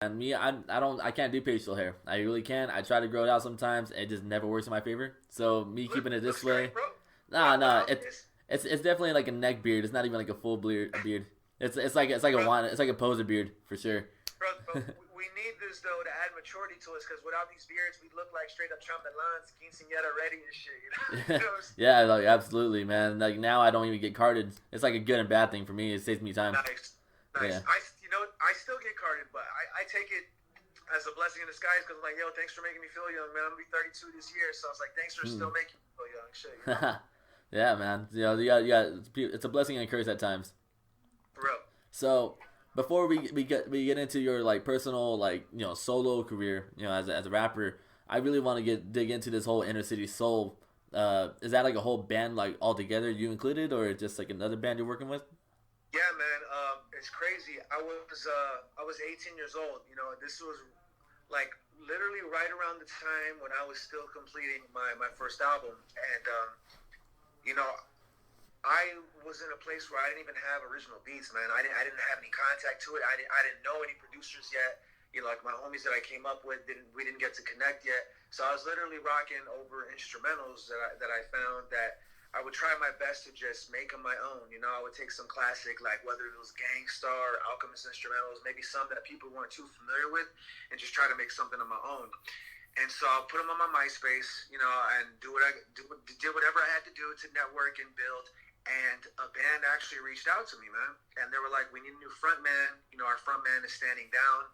man. I can't do facial hair. I really can't. I try to grow it out sometimes. It just never works in my favor. So me keeping it this Looks way, great, bro. nah, nah. It's It's definitely like a neck beard. It's not even like a full beard. It's like a bro, wine. It's like a poser beard for sure. but we need this though to add maturity to us because without these beards, we look like straight up trumpet lines, quinceañera ready and shit. You know, you know Yeah, like absolutely, man. Like now I don't even get carded. It's like a good and bad thing for me. It saves me time. nice, nice. Yeah. I still get carded, but I take it as a blessing in disguise because I'm like, yo, thanks for making me feel young, man. I'm gonna be 32 this year, so I was like, thanks for Hmm. still making me feel young, shit. You know, Yeah, man. It's a blessing and a curse at times. for real. So before we get into your like personal like solo career as a rapper, I really want to get dig into this whole inner city soul. Is that like a whole band like all together you included or just like another band you're working with? Yeah, man. It's crazy. I was 18 years old. You know, this was like literally right around the time when I was still completing my first album, and you know, I was in a place where I didn't even have original beats, man. I didn't have any contact to it. I didn't know any producers yet. You know, like my homies that I came up with we didn't get to connect yet. So I was literally rocking over instrumentals that I found that I would try my best to just make them my own. You know, I would take some classic, like whether it was Gangstar or Alchemist instrumentals, maybe some that people weren't too familiar with, and just try to make something of my own. And so I'll put them on my MySpace, you know, and did whatever I had to do to network and build. And a band actually reached out to me, man, and they were like, "We need a new front man. You know, our front man is standing down,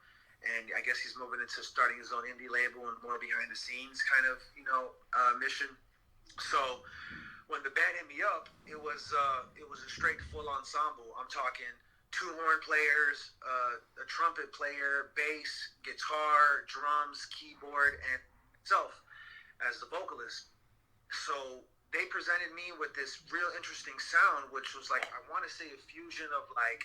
and I guess he's moving into starting his own indie label and more behind the scenes kind of, mission." So when the band hit me up, it was a straight full ensemble. I'm talking two horn players, a trumpet player, bass, guitar, drums, keyboard, and myself as the vocalist. So they presented me with this real interesting sound, which was like I want to say a fusion of like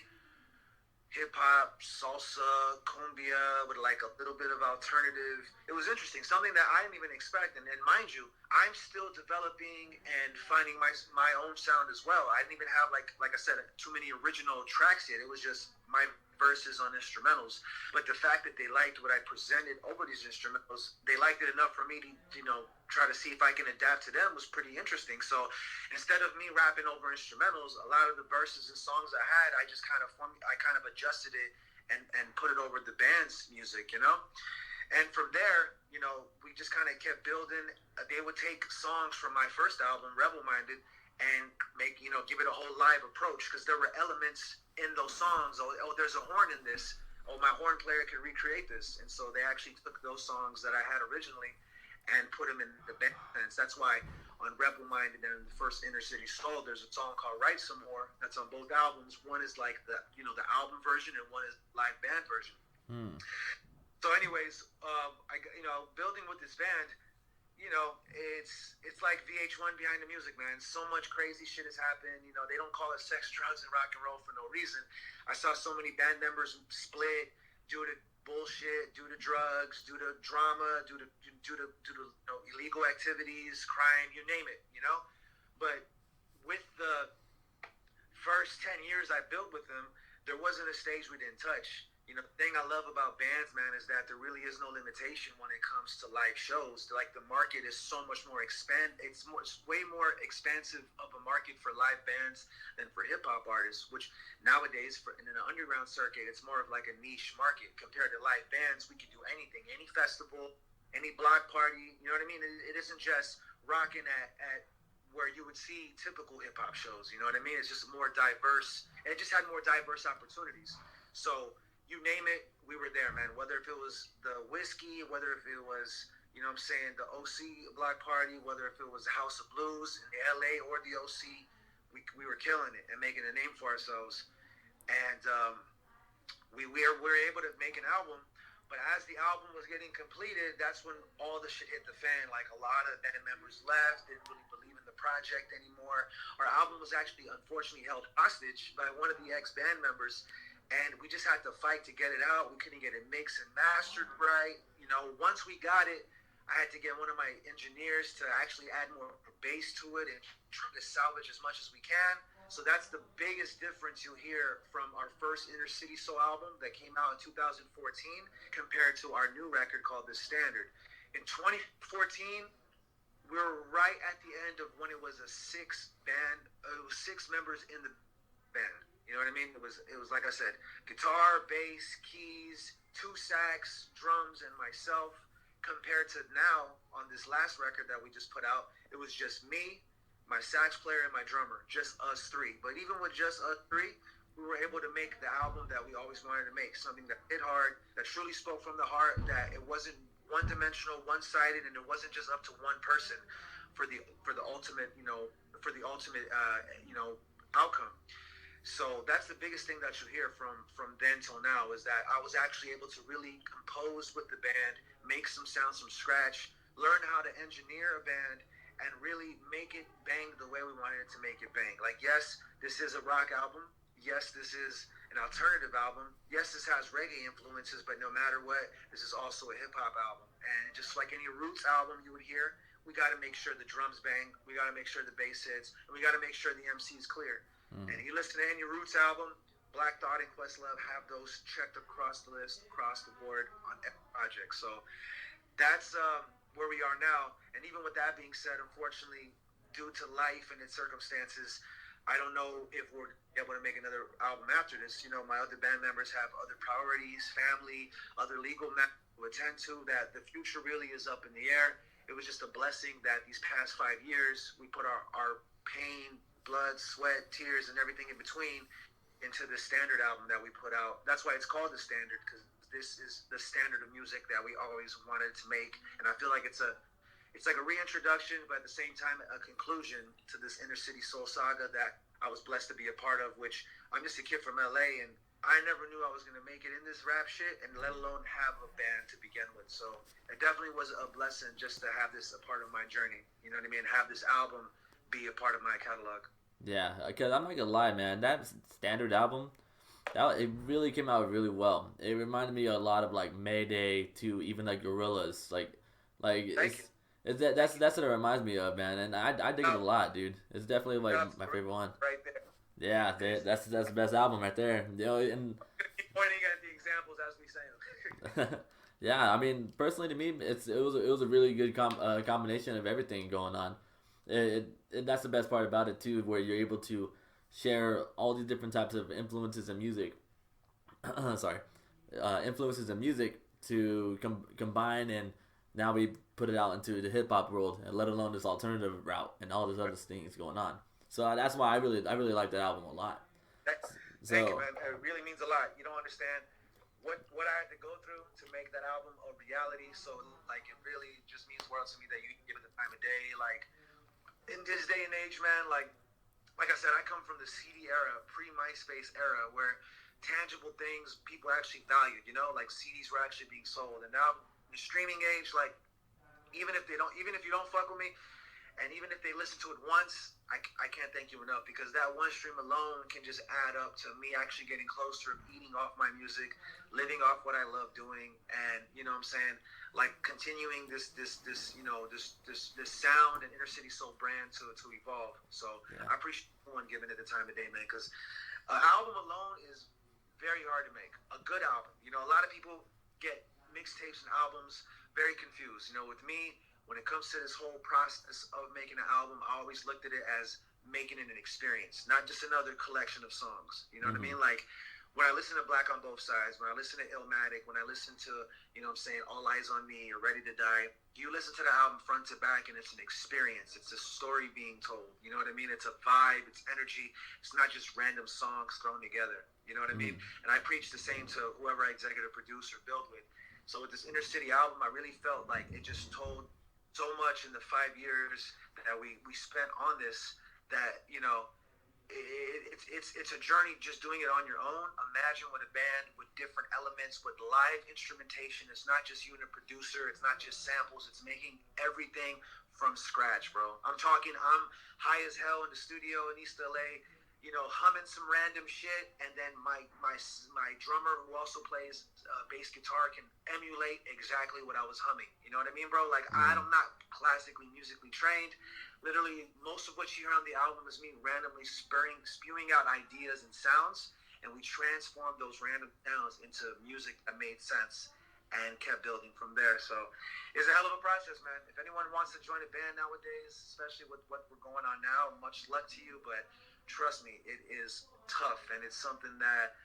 hip hop, salsa, cumbia, with like a little bit of alternative. It was interesting, something that I didn't even expect. And mind you, I'm still developing and finding my own sound as well. I didn't even have like I said, too many original tracks yet. It was just my verses on instrumentals. But the fact that they liked what I presented over these instrumentals, they liked it enough for me to try to see if I can adapt to them was pretty interesting. So instead of me rapping over instrumentals, a lot of the verses and songs I had, I kind of adjusted it and put it over the band's music, you know? And from there, we just kind of kept building. They would take songs from my first album, Rebel Minded, and give it a whole live approach because there were elements in those songs. Oh, there's a horn in this. Oh, my horn player could recreate this. And so they actually took those songs that I had originally and put them in the band. That's why on Rebel Minded and the first Inner City Soul, there's a song called Write Some More that's on both albums. One is like the album version and one is live band version. Hmm. So anyways, building with this band, it's like VH1 behind the music, man. So much crazy shit has happened. They don't call it sex, drugs, and rock and roll for no reason. I saw so many band members split due to bullshit, due to drugs, due to drama, due to illegal activities, crime, you name it. But with the first 10 years I built with them, there wasn't a stage we didn't touch. The thing I love about bands, man, is that there really is no limitation when it comes to live shows. Like the market is so much more it's way more expansive of a market for live bands than for hip hop artists. Which nowadays, in an underground circuit, it's more of like a niche market compared to live bands. We can do anything, any festival, any block party. You know what I mean? It isn't just rocking at where you would see typical hip hop shows. You know what I mean? It's just more diverse. It just had more diverse opportunities. So you name it, we were there, man. Whether if it was the whiskey, whether if it was, the OC block party, whether if it was the House of Blues in LA or the OC, we were killing it and making a name for ourselves. And we were able to make an album. But as the album was getting completed, that's when all the shit hit the fan. Like a lot of band members left, didn't really believe in the project anymore. Our album was actually unfortunately held hostage by one of the ex-band members. And we just had to fight to get it out. We couldn't get it mixed and mastered right. Once we got it, I had to get one of my engineers to actually add more bass to it and try to salvage as much as we can. So that's the biggest difference you'll hear from our first Inner City Soul album that came out in 2014 compared to our new record called The Standard. In 2014, we were right at the end of when it was a six members in the band. You know what I mean? It was like I said, guitar, bass, keys, two sax, drums, and myself. Compared to now on this last record that we just put out, it was just me, my sax player, and my drummer, just us three. But even with just us three, we were able to make the album that we always wanted to make, something that hit hard, that truly spoke from the heart, that it wasn't one-dimensional, one-sided, and it wasn't just up to one person for the ultimate, outcome. So that's the biggest thing that you hear from then till now, is that I was actually able to really compose with the band, make some sounds from scratch, learn how to engineer a band, and really make it bang the way we wanted it to make it bang. Like, yes, this is a rock album. Yes, this is an alternative album. Yes, this has reggae influences, but no matter what, this is also a hip-hop album. And just like any Roots album you would hear, we got to make sure the drums bang, we got to make sure the bass hits, and we got to make sure the MC is clear. And you listen to any Roots album, Black Thought and Questlove have those checked across the list, across the board on every project. So that's where we are now. And even with that being said, unfortunately, due to life and its circumstances, I don't know if we're able to make another album after this. You know, my other band members have other priorities, family, other legal matters to attend to, that the future really is up in the air. It was just a blessing that these past 5 years, we put our pain, blood, sweat, tears, and everything in between into the Standard album that we put out. That's why it's called The Standard, because this is the standard of music that we always wanted to make. And I feel like it's like a reintroduction, but at the same time a conclusion to this Inner City Soul saga that I was blessed to be a part of, which I'm just a kid from LA, and I never knew I was going to make it in this rap shit, and let alone have a band to begin with. So it definitely was a blessing just to have this a part of my journey. You know what I mean? Have this album be a part of my catalog. Yeah, because I'm not gonna lie, man. That Standard album, it really came out really well. It reminded me a lot of like Mayday to even like Gorillaz, that's what it reminds me of, man. And I dig it a lot, dude. It's definitely like my favorite one. Right there. Yeah, that's the best album right there. You know, and keep pointing at the examples as we say them. yeah, I mean, personally to me, it was a really good combination of everything going on. That's the best part about it too, where you're able to share all these different types of influences in music. Influences in music to combine, and now we put it out into the hip hop world, and let alone this alternative route and all these other things going on. So that's why I really like that album a lot. Thank you, man. It really means a lot. You don't understand what I had to go through to make that album a reality. So like, it really just means worlds to me that you give it the time of day. Like, in this day and age, man, like I said, I come from the CD era, pre-MySpace era, where tangible things people actually valued, you know, like CDs were actually being sold. And now in the streaming age, like, even if you don't fuck with me, and even if they listen to it once, I can't thank you enough, because that one stream alone can just add up to me actually getting closer, eating off my music, living off what I love doing, and you know what I'm saying, like continuing this sound and Inner City Soul brand to evolve. So yeah. I appreciate everyone giving it the time of day, man, because an album alone is very hard to make. A good album, you know, a lot of people get mixtapes and albums very confused. You know, with me, when it comes to this whole process of making an album, I always looked at it as making it an experience, not just another collection of songs. You know what I mean? Like, when I listen to Black on Both Sides, when I listen to Illmatic, when I listen to, you know what I'm saying, All Eyes on Me or Ready to Die, you listen to the album front to back, and it's an experience. It's a story being told. You know what I mean? It's a vibe. It's energy. It's not just random songs thrown together. You know what I mean? And I preach the same to whoever I executive produce or build with. So with this Inner City album, I really felt like it just told so much in the 5 years that we spent on this, that, you know, it's a journey just doing it on your own. Imagine with a band, with different elements, with live instrumentation. It's not just you and a producer. It's not just samples. It's making everything from scratch, bro. I'm high as hell in the studio in East LA, humming some random shit, and then my drummer who also plays bass guitar can emulate exactly what I was humming. You know what I mean, bro? Like I'm not classically musically trained. Literally, most of what you hear on the album is me randomly spewing out ideas and sounds, and we transformed those random sounds into music that made sense and kept building from there. So it's a hell of a process, man. If anyone wants to join a band nowadays, especially with what we're going on now, much luck to you, but trust me, it is tough, and it's something that,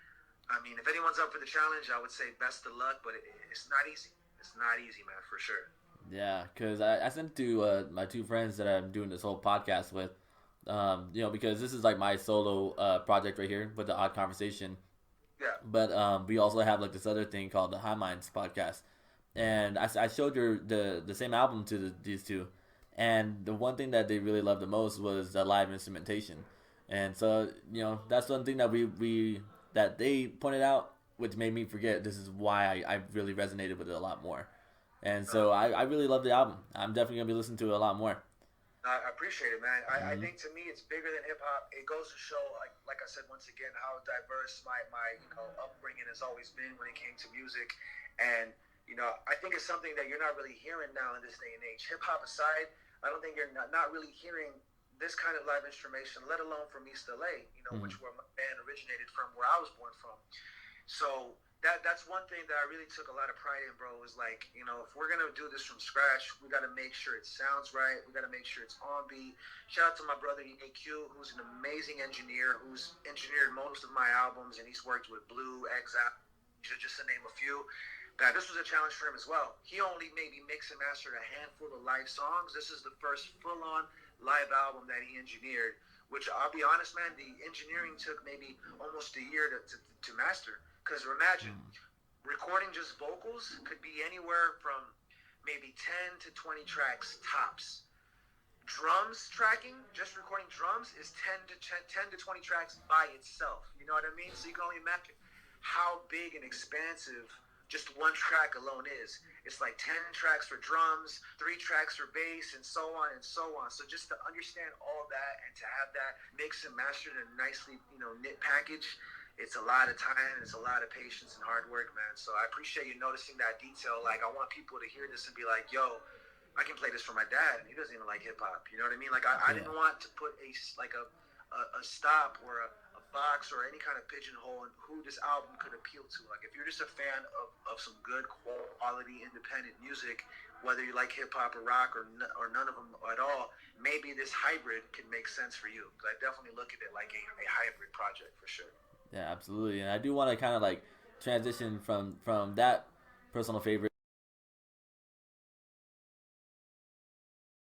I mean, if anyone's up for the challenge, I would say best of luck, but it's not easy. It's not easy, man, for sure. Yeah, because I sent to my two friends that I'm doing this whole podcast with, because this is like my solo project right here with the Awd Conversation. Yeah. But we also have like this other thing called the High Minds podcast, and I showed the same album to these two, and the one thing that they really loved the most was the live instrumentation, and so that's one thing that we that they pointed out, which made me forget. This is why I really resonated with it a lot more, and so I really love the album. I'm definitely gonna be listening to it a lot more. I appreciate it, man. I think to me it's bigger than hip hop. It goes to show, like I said once again, how diverse my upbringing has always been when it came to music, and I think it's something that you're not really hearing now in this day and age. Hip hop aside, I don't think you're not really hearing this kind of live instrumentation, let alone from East LA, which where my band originated from, where I was born from. So that's one thing that I really took a lot of pride in, bro, is like, if we're going to do this from scratch, we got to make sure it sounds right. We got to make sure it's on beat. Shout out to my brother, EQ, who's an amazing engineer, who's engineered most of my albums, and he's worked with Blue, Exile, just to name a few. That this was a challenge for him as well. He only maybe mixed and mastered a handful of live songs. This is the first full-on live album that he engineered, which I'll be honest, man, the engineering took maybe almost a year to master. Because imagine, recording just vocals could be anywhere from maybe 10 to 20 tracks tops. Drums tracking, just recording drums, is 10 to 20 tracks by itself. You know what I mean? So you can only imagine how big and expansive just one track alone is. It's like 10 tracks for drums, 3 tracks for bass, and so on and so on. So just to understand all that and to have that mixed and mastered in a nicely, knit package, it's a lot of time, it's a lot of patience and hard work, man. So I appreciate you noticing that detail. Like, I want people to hear this and be like, yo, I can play this for my dad, and he doesn't even like hip-hop. You know what I mean? Like, I didn't want to put a stop or a box or any kind of pigeonhole in who this album could appeal to. Like, if you're just a fan of some good quality independent music, whether you like hip-hop or rock or none of them at all, maybe this hybrid can make sense for you. Because I definitely look at it like a hybrid project for sure. Yeah, absolutely. And I do want to kind of like transition from that personal favorite